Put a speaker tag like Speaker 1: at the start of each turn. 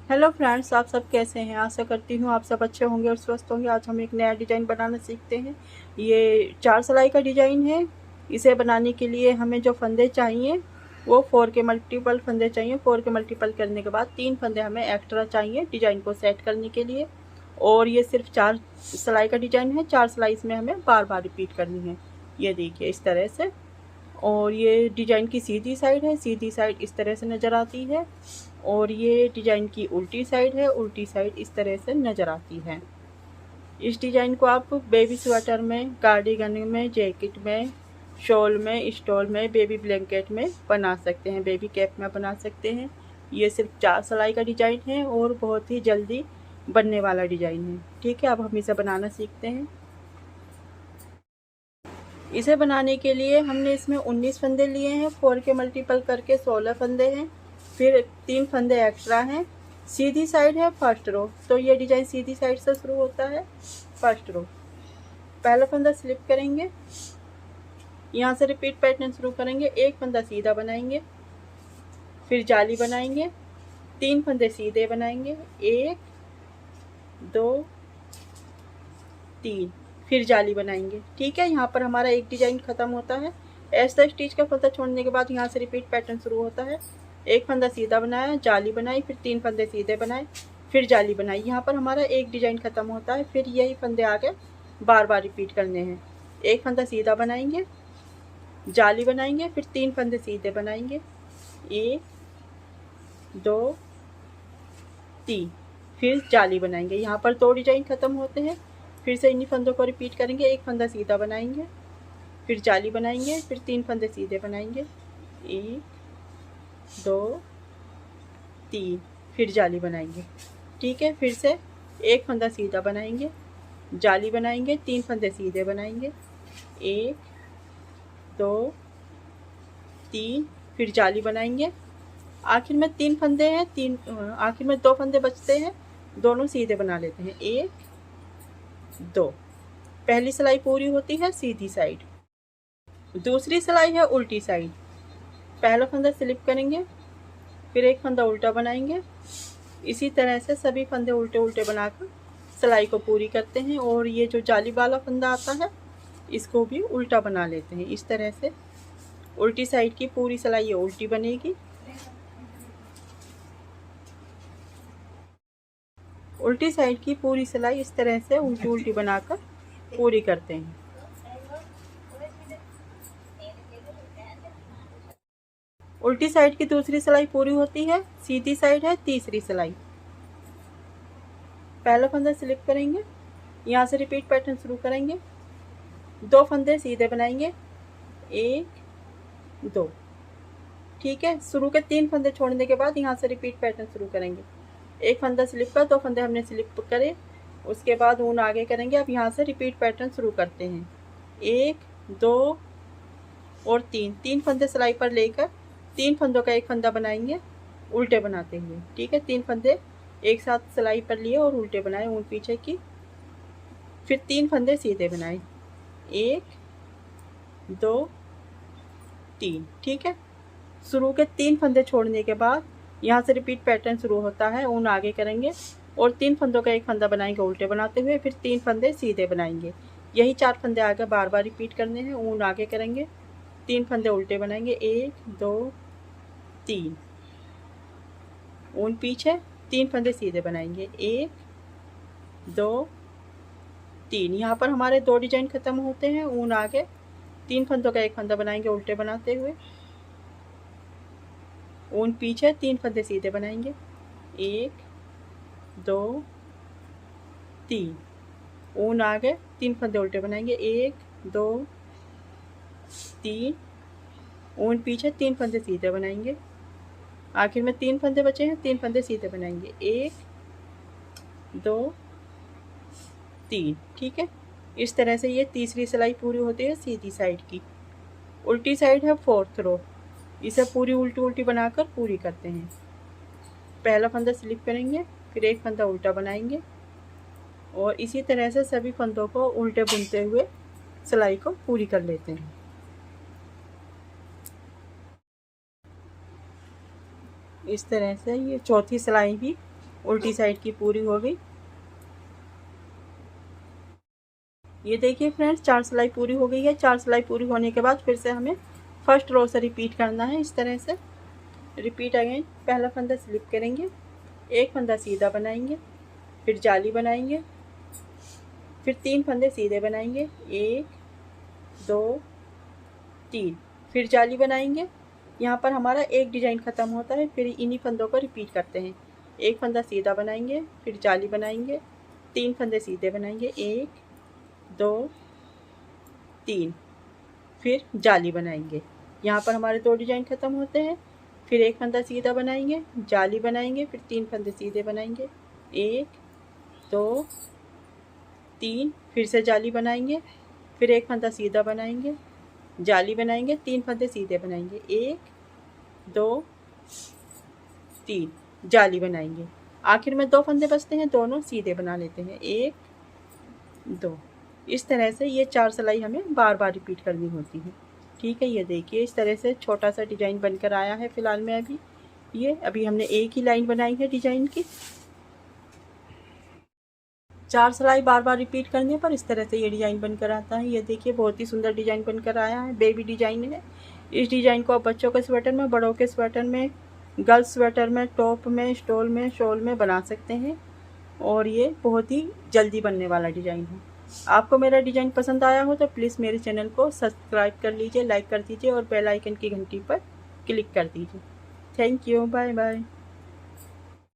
Speaker 1: Hello friends, आप सब कैसे हैं। आशा करती हूँ आप सब अच्छे होंगे और स्वस्थ होंगे। आज हम एक नया डिज़ाइन बनाना सीखते हैं। ये 4 सिलाई का डिज़ाइन है। इसे बनाने के लिए हमें जो फंदे चाहिए वो 4 के मल्टीपल फंदे चाहिए। 4 के मल्टीपल करने के बाद 3 फंदे हमें एक्स्ट्रा चाहिए डिज़ाइन को सेट करने के लिए। और ये सिर्फ 4 सिलाई का डिज़ाइन है। 4 सिलाई इसमें हमें बार बार रिपीट करनी है। ये देखिए इस तरह से। और ये डिज़ाइन की सीधी साइड है। सीधी साइड इस तरह से नज़र आती है। और ये डिज़ाइन की उल्टी साइड है। उल्टी साइड इस तरह से नज़र आती है। इस डिज़ाइन को आप बेबी स्वेटर में, कार्डिगन में, जैकेट में, शॉल में, स्टॉल में, बेबी ब्लैंकेट में बना सकते हैं। बेबी कैप में बना सकते हैं। ये सिर्फ 4 सिलाई का डिज़ाइन है और बहुत ही जल्दी बनने वाला डिज़ाइन है। ठीक है, अब हम इसे बनाना सीखते हैं। इसे बनाने के लिए हमने इसमें 19 फंदे लिए हैं। 4 के मल्टीपल करके 16 फंदे हैं। फिर 3 फंदे एक्स्ट्रा हैं। सीधी साइड है फर्स्ट रो, तो ये डिज़ाइन सीधी साइड से शुरू होता है। फर्स्ट रो, पहला फंदा स्लिप करेंगे, यहाँ से रिपीट पैटर्न शुरू करेंगे। एक फंदा सीधा बनाएंगे, फिर जाली बनाएंगे, 3 फंदे सीधे बनाएंगे, 1 2 3, फिर जाली बनाएंगे। ठीक है, यहाँ पर हमारा एक डिज़ाइन ख़त्म होता है। ऐसा स्टिच का फंदा छोड़ने के बाद यहाँ से रिपीट पैटर्न शुरू होता है। एक फंदा सीधा बनाया, जाली बनाई, फिर 3 फंदे सीधे बनाए, फिर जाली बनाई। यहाँ पर हमारा एक डिज़ाइन ख़त्म होता है। फिर यही फंदे आगे बार बार रिपीट करने हैं। एक फंदा सीधा बनाएंगे, जाली बनाएंगे, फिर 3 फंदे सीधे बनाएंगे, 1 2 3, फिर जाली बनाएंगे। यहाँ पर 2 डिज़ाइन ख़त्म होते हैं। फिर से इन्हीं फंदों को रिपीट करेंगे। एक फंदा सीधा बनाएंगे, फिर जाली बनाएंगे, फिर 3 फंदे सीधे बनाएंगे, 1 2 3, फिर जाली बनाएंगे। ठीक है, फिर से एक फंदा सीधा बनाएंगे, जाली बनाएंगे, 3 फंदे सीधे बनाएंगे, 1 2 3, फिर जाली बनाएंगे। आखिर में 3 फंदे हैं, आखिर में 2 फंदे बचते हैं, दोनों सीधे बना लेते हैं, 1 2। पहली सिलाई पूरी होती है सीधी साइड। दूसरी सिलाई है उल्टी साइड। पहला फंदा स्लिप करेंगे, फिर एक फंदा उल्टा बनाएंगे। इसी तरह से सभी फंदे उल्टे उल्टे बनाकर सिलाई को पूरी करते हैं। और ये जो जाली वाला फंदा आता है इसको भी उल्टा बना लेते हैं। इस तरह से उल्टी साइड की पूरी सिलाई ये उल्टी बनेगी। उल्टी साइड की पूरी सिलाई इस तरह से उल्टी उल्टी बनाकर पूरी करते हैं। उल्टी साइड की दूसरी सिलाई पूरी होती है। सीधी साइड है तीसरी सिलाई। पहला फंदा स्लिप करेंगे, यहाँ से रिपीट पैटर्न शुरू करेंगे। 2 फंदे सीधे बनाएंगे, 1 2। ठीक है, शुरू के 3 फंदे छोड़ने के बाद यहाँ से रिपीट पैटर्न शुरू करेंगे। एक फंदा स्लिप का, 2 फंदे हमने स्लिप करे, उसके बाद ऊन आगे करेंगे। अब यहाँ से रिपीट पैटर्न शुरू करते हैं। 1 2 और 3 फंदे सिलाई पर लेकर 3 फंदों का एक फंदा बनाएंगे उल्टे बनाते हुए। ठीक है, 3 फंदे एक साथ सिलाई पर लिए और उल्टे बनाए ऊन पीछे की। फिर 3 फंदे सीधे बनाए, 1 2 3। ठीक है, शुरू के 3 फंदे छोड़ने के बाद यहाँ से रिपीट पैटर्न शुरू होता है। ऊन आगे करेंगे और 3 फंदों का एक फंदा बनाएंगे उल्टे बनाते हुए, फिर 3 फंदे सीधे बनाएंगे। यही 4 फंदे आगे बार बार रिपीट करने हैं। ऊन आगे करेंगे, 3 फंदे उल्टे बनाएंगे, 1 2 3, ऊन पीछे, 3 फंदे सीधे बनाएंगे, 1 2 3। यहाँ पर हमारे 2 डिजाइन खत्म होते हैं। ऊन आगे, 3 फंदों का एक फंदा बनाएंगे उल्टे बनाते हुए, ऊन पीछे, 3 फंदे सीधे बनाएंगे, 1 2 3, ऊन आगे, 3 फंदे उल्टे बनाएंगे, 1 2 3, ऊन पीछे, 3 फंदे सीधे बनाएंगे। आखिर में 3 फंदे बचे हैं, 3 फंदे सीधे बनाएंगे, 1 2 3। ठीक है, इस तरह से ये तीसरी सिलाई पूरी होती है सीधी साइड की। उल्टी साइड है 4th रो। इसे पूरी उल्टी उल्टी बनाकर पूरी करते हैं। पहला फंदा स्लिप करेंगे, फिर एक फंदा उल्टा बनाएंगे और इसी तरह से सभी फंदों को उल्टे बुनते हुए सिलाई को पूरी कर लेते हैं। इस तरह से ये चौथी सिलाई भी उल्टी साइड की पूरी हो गई। ये देखिए फ्रेंड्स, 4 सिलाई पूरी हो गई है। 4 सिलाई पूरी होने के बाद फिर से हमें फर्स्ट रो से रिपीट करना है। इस तरह से रिपीट अगेन। पहला फंदा स्लिप करेंगे, एक फंदा सीधा बनाएंगे, फिर जाली बनाएंगे, फिर 3 फंदे सीधे बनाएंगे, 1 2 3, फिर जाली बनाएंगे। यहाँ पर हमारा एक डिजाइन खत्म होता है। फिर इन्हीं फंदों को रिपीट करते हैं। एक फंदा सीधा बनाएंगे, फिर जाली बनाएंगे, 3 फंदे सीधे बनाएंगे, 1 2 3, फिर जाली बनाएंगे। यहाँ पर हमारे 2 डिजाइन खत्म होते हैं। फिर एक फंदा सीधा बनाएंगे, जाली बनाएंगे, फिर 3 फंदे सीधे बनाएंगे, 1 2 3, फिर से जाली बनाएंगे, फिर एक फंदा सीधा बनाएंगे, जाली बनाएंगे, 3 फंदे सीधे बनाएंगे, 1 2 3, जाली बनाएंगे। आखिर में 2 फंदे बचते हैं, दोनों सीधे बना लेते हैं, 1 2। इस तरह से ये 4 सिलाई हमें बार बार रिपीट करनी होती है। ठीक है, ये देखिए इस तरह से छोटा सा डिजाइन बनकर आया है। फिलहाल में अभी हमने एक ही लाइन बनाई है डिजाइन की। 4 सिलाई बार बार रिपीट करने पर इस तरह से ये डिजाइन बनकर आता है। ये देखिए बहुत ही सुंदर डिजाइन बनकर आया है। बेबी डिजाइन है। इस डिजाइन को आप बच्चों के स्वेटर में, बड़ों के स्वेटर में, गर्ल्स स्वेटर में, टॉप में, स्टोल में, शॉल में बना सकते हैं। और ये बहुत ही जल्दी बनने वाला डिजाइन है। आपको मेरा डिजाइन पसंद आया हो तो प्लीज़ मेरे चैनल को सब्सक्राइब कर लीजिए, लाइक कर दीजिए और बेल आइकन की घंटी पर क्लिक कर दीजिए। Thank you, bye bye.